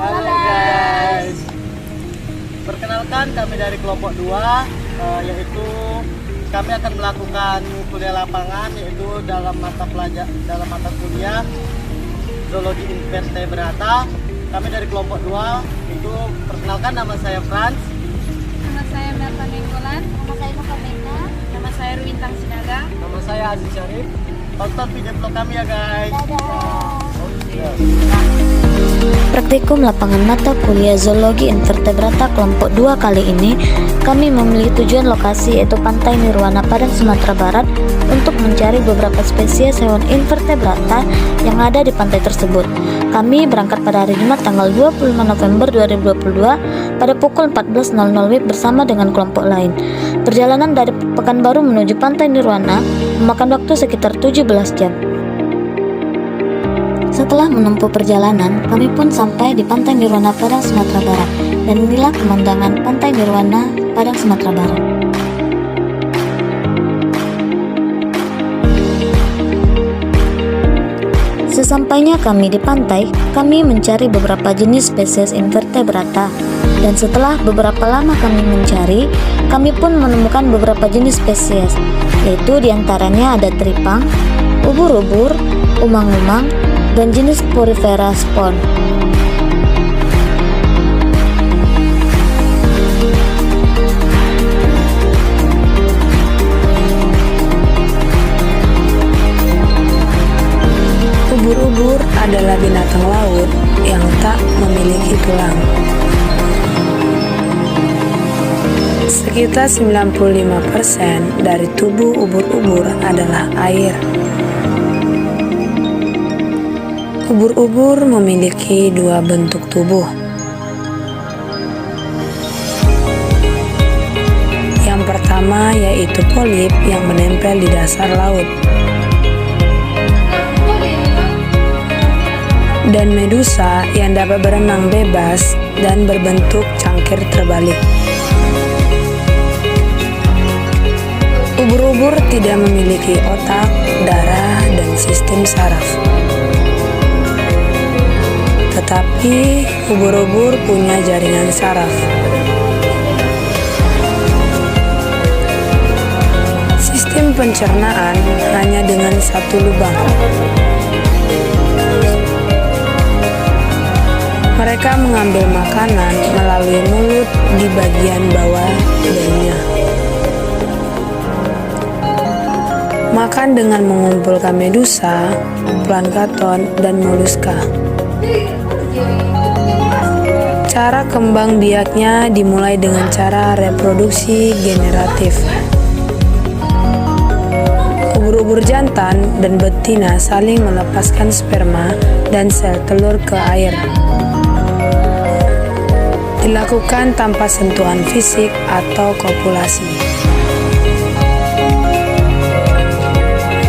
Halo guys. Perkenalkan kami dari kelompok 2, yaitu kami akan melakukan kuliah lapangan, yaitu dalam mata kuliah Zoologi Invertebrata. Kami dari kelompok 2 itu, perkenalkan, nama saya Franz. Nama saya Melva Nenggolan. Nama saya Nova Mena. Nama saya Ruwintang Sinaga. Nama saya Aziz Syarif. Tonton video vlog kami ya guys. Dadah. Praktikum lapangan mata kuliah Zoologi Invertebrata kelompok 2 kali ini, kami memilih tujuan lokasi yaitu Pantai Nirwana Padang, Sumatera Barat untuk mencari beberapa spesies hewan invertebrata yang ada di pantai tersebut. Kami berangkat pada hari Jumat tanggal 25 November 2022 pada pukul 14.00 WIB bersama dengan kelompok lain. Perjalanan dari Pekanbaru menuju Pantai Nirwana memakan waktu sekitar 17 jam. Setelah menempuh perjalanan, kami pun sampai di Pantai Nirwana Padang, Sumatera Barat. Dan inilah pemandangan Pantai Nirwana Padang, Sumatera Barat. Sesampainya kami di pantai, kami mencari beberapa jenis spesies invertebrata. Dan setelah beberapa lama kami mencari, kami pun menemukan beberapa jenis spesies, yaitu diantaranya ada teripang, ubur-ubur, umang-umang, dan jenis Porifera spon. Ubur-ubur adalah binatang laut yang tak memiliki tulang. Sekitar 95% dari tubuh ubur-ubur adalah air. Ubur-ubur memiliki dua bentuk tubuh. Yang pertama yaitu polip yang menempel di dasar laut, dan medusa yang dapat berenang bebas dan berbentuk cangkir terbalik. Ubur-ubur tidak memiliki otak, darah, dan sistem saraf. Tetapi ubur-ubur punya jaringan saraf. Sistem pencernaan hanya dengan satu lubang. Mereka mengambil makanan melalui mulut di bagian bawah dahinya. Makan dengan mengumpulkan medusa, plankton, dan moluska. Cara kembang biaknya dimulai dengan cara reproduksi generatif. Ubur-ubur jantan dan betina saling melepaskan sperma dan sel telur ke air. Dilakukan tanpa sentuhan fisik atau kopulasi.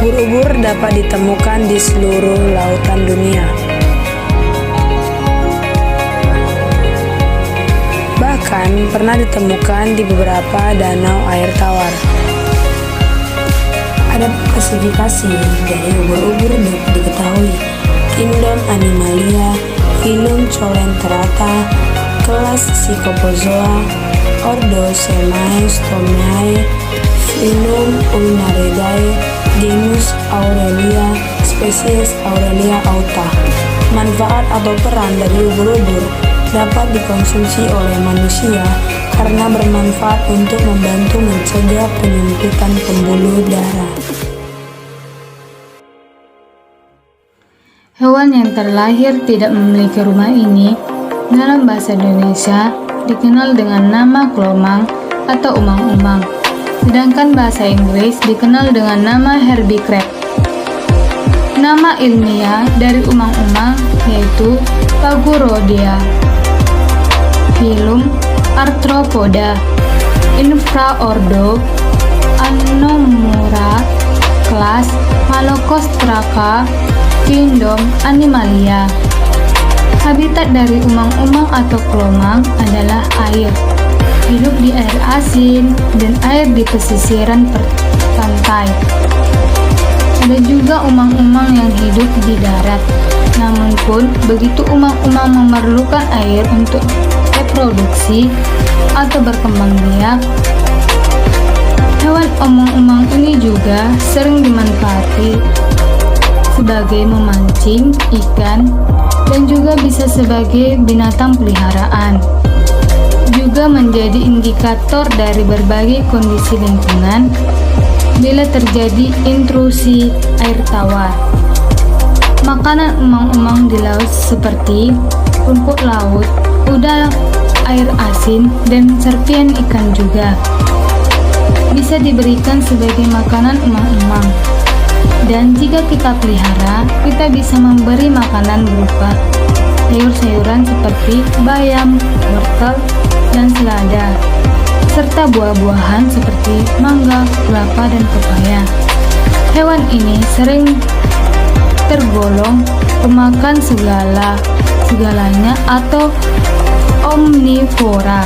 Ubur-ubur dapat ditemukan di seluruh lautan dunia. Bahkan pernah ditemukan di beberapa danau air tawar. Ada klasifikasi dari ubur-ubur dapat diketahui: Kingdom Animalia, Phylum Coelenterata, kelas Psychopozoa, Ordo Semaestomeae, Phylum Ulnaridae, genus Aurelia, spesies Aurelia auta. Manfaat atau peran dari ubur-ubur dapat dikonsumsi oleh manusia karena bermanfaat untuk membantu mencegah penyempitan pembuluh darah. Hewan yang terlahir tidak memiliki rumah ini dalam bahasa Indonesia dikenal dengan nama klomang atau umang-umang, sedangkan bahasa Inggris dikenal dengan nama Herbie crab. Nama ilmiah dari umang-umang yaitu Paguroidea. Phylum Arthropoda, infraordo Anomura, kelas Malocostraca, Kingdom Animalia. Habitat dari umang-umang atau klomang adalah air. Hidup di air asin dan air di pesisiran pantai. Ada juga umang-umang yang hidup di darat. Namun pun, begitu umang-umang memerlukan air untuk reproduksi atau berkembang biak, hewan umang-umang ini juga sering dimanfaati sebagai memancing ikan dan juga bisa sebagai binatang peliharaan. Juga menjadi indikator dari berbagai kondisi lingkungan bila terjadi intrusi air tawar. Makanan umang-umang di laut seperti rumput laut, udang air asin, dan serpian ikan juga bisa diberikan sebagai makanan umang-umang. Dan jika kita pelihara, kita bisa memberi makanan berupa sayur-sayuran seperti bayam, wortel, dan selada, serta buah-buahan seperti mangga, kelapa, dan pepaya. Hewan ini sering tergolong pemakan segalanya atau omnivora.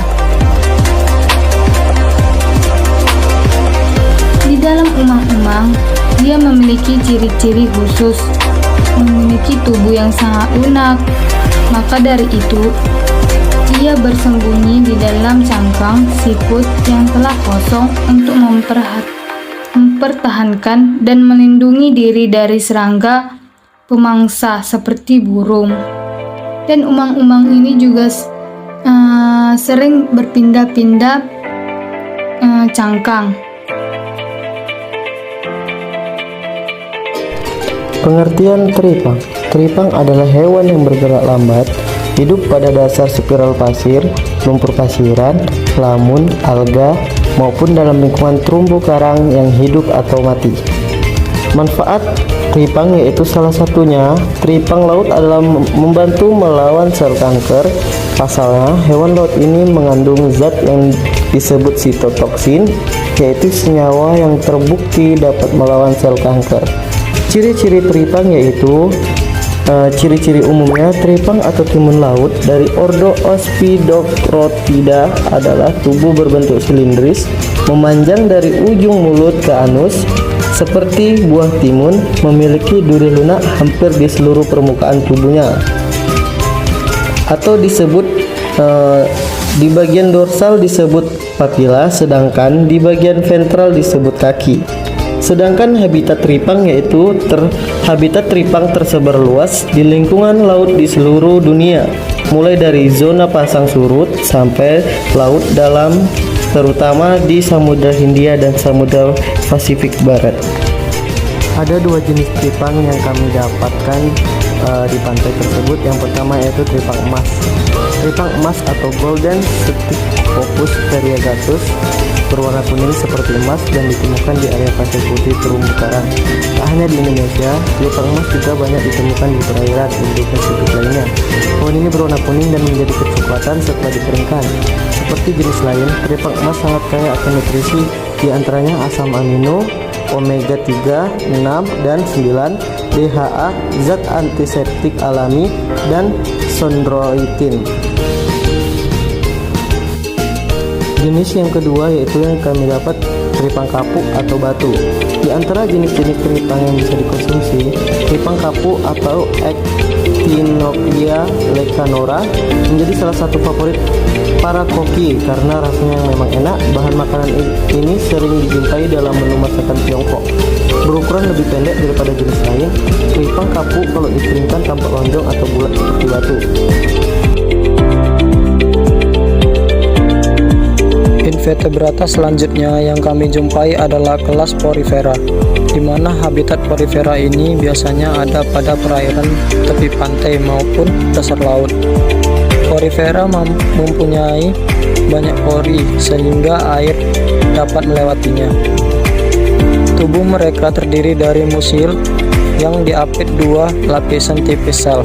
Di dalam umang-umang, dia memiliki ciri-ciri khusus, memiliki tubuh yang sangat lunak. Maka dari itu, ia bersembunyi di dalam cangkang siput yang telah kosong untuk mempertahankan dan melindungi diri dari serangga pemangsa seperti burung. Dan umang-umang ini juga sering berpindah-pindah cangkang. Pengertian teripang. Teripang adalah hewan yang bergerak lambat, hidup pada dasar spiral pasir, lumpur pasiran, lamun, alga, maupun dalam lingkungan terumbu karang yang hidup atau mati. Manfaat teripang yaitu salah satunya, teripang laut adalah membantu melawan sel kanker. Pasalnya, hewan laut ini mengandung zat yang disebut sitotoksin, yaitu senyawa yang terbukti dapat melawan sel kanker. Ciri-ciri teripang yaitu ciri-ciri umumnya teripang atau timun laut dari ordo Ospidocrotida adalah tubuh berbentuk silindris, memanjang dari ujung mulut ke anus seperti buah timun, memiliki duri lunak hampir di seluruh permukaan tubuhnya, atau disebut di bagian dorsal disebut papila, sedangkan di bagian ventral disebut kaki. Sedangkan habitat teripang yaitu habitat teripang tersebar luas di lingkungan laut di seluruh dunia, mulai dari zona pasang surut sampai laut dalam, terutama di Samudra Hindia dan Samudra Pasifik Barat. Ada dua jenis teripang yang kami dapatkan di pantai tersebut. Yang pertama yaitu teripang emas. Teripang emas atau golden Strychopus variegatus berwarna kuning seperti emas dan ditemukan di area pasir putih terumbu karang. Tak hanya di Indonesia, teripang emas juga banyak ditemukan di perairan Indo-Pasifik lainnya. Hewan ini berwarna kuning dan menjadi kecoklatan setelah dikeringkan. Seperti jenis lain, teripang emas sangat kaya akan nutrisi, di antaranya asam amino, omega 3, 6, dan 9, DHA, zat antiseptik alami, dan chondroitin. Jenis yang kedua yaitu yang kami dapat teripang kapuk atau batu. Di antara jenis-jenis teripang yang bisa dikonsumsi, teripang kapuk atau Actinoplia lecanora menjadi salah satu favorit para koki karena rasanya yang memang enak. Bahan makanan ini sering dijumpai dalam menu masakan Tiongkok. Berukuran lebih pendek daripada jenis lain, teripang kapuk kalau dikeringkan tampak lonjong atau bulat seperti batu. Invertebrata selanjutnya yang kami jumpai adalah kelas Porifera, di mana habitat Porifera ini biasanya ada pada perairan tepi pantai maupun dasar laut. Porifera mempunyai banyak pori sehingga air dapat melewatinya. Tubuh mereka terdiri dari musil yang diapit dua lapisan tipis sel.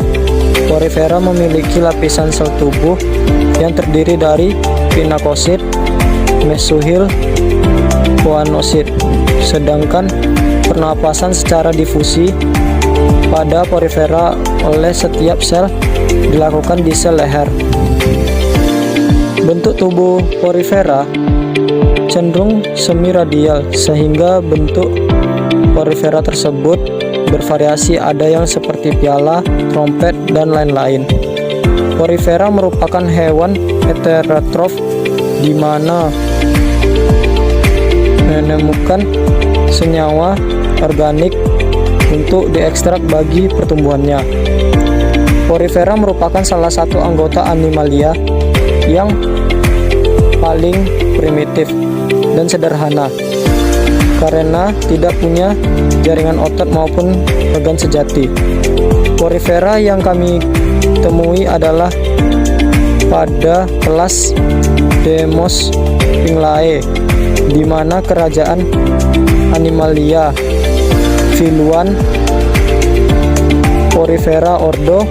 Porifera memiliki lapisan sel tubuh yang terdiri dari pinakosit, mesohil, choanosit. Sedangkan pernapasan secara difusi pada porifera oleh setiap sel dilakukan di sel leher. Bentuk tubuh porifera cenderung semi radial sehingga bentuk porifera tersebut bervariasi, ada yang seperti piala, trompet, dan lain-lain. Porifera merupakan hewan heterotrof di mana menemukan senyawa organik untuk diekstrak bagi pertumbuhannya. Porifera merupakan salah satu anggota Animalia yang paling primitif dan sederhana karena tidak punya jaringan otot maupun organ sejati. Porifera yang kami temui adalah pada kelas Demospinglae, di mana kerajaan Animalia Filuan Porifera ordo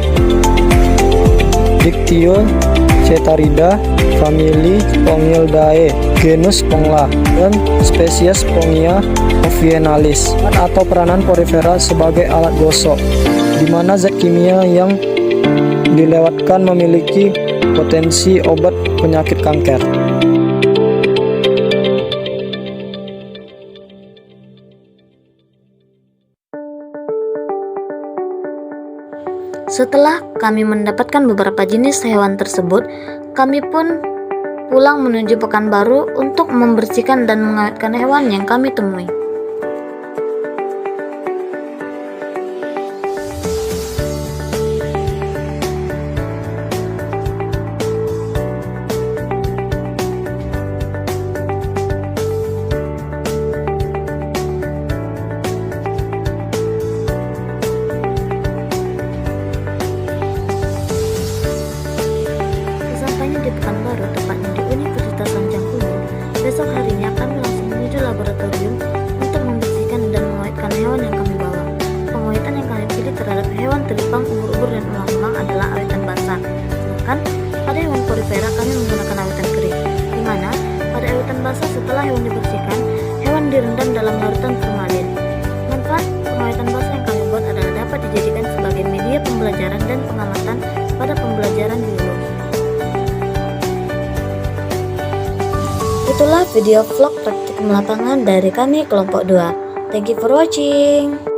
Dictyocetarida, famili Spongidae, genus Spongla, dan spesies Spongia ovienalis, atau peranan porifera sebagai alat gosok, di mana zat kimia yang dilewatkan memiliki potensi obat penyakit kanker. Setelah kami mendapatkan beberapa jenis hewan tersebut, kami pun pulang menuju Pekanbaru untuk membersihkan dan mengawetkan hewan yang kami temui. Sesampainya di Pekanbaru, tepatnya di Universitas Sanjangkunin, besok harinya kami langsung menuju laboratorium untuk membersihkan dan mengawetkan hewan yang kami bawa. Pengawetan yang kami pilih terhadap hewan teripang, ubur-ubur, dan elang-elang adalah awetan basah. Sedangkan pada hewan porifera kami menggunakan awetan kering, di mana pada awetan basah setelah hewan dibersihkan, hewan direndam dalam larutan formalin. Manfaat pengawetan basah yang kami buat adalah dapat dijadikan sebagai media pembelajaran dan pengamatan pada pembelajaran biologi. Itulah video vlog praktikum lapangan dari kami kelompok 2. Thank you for watching.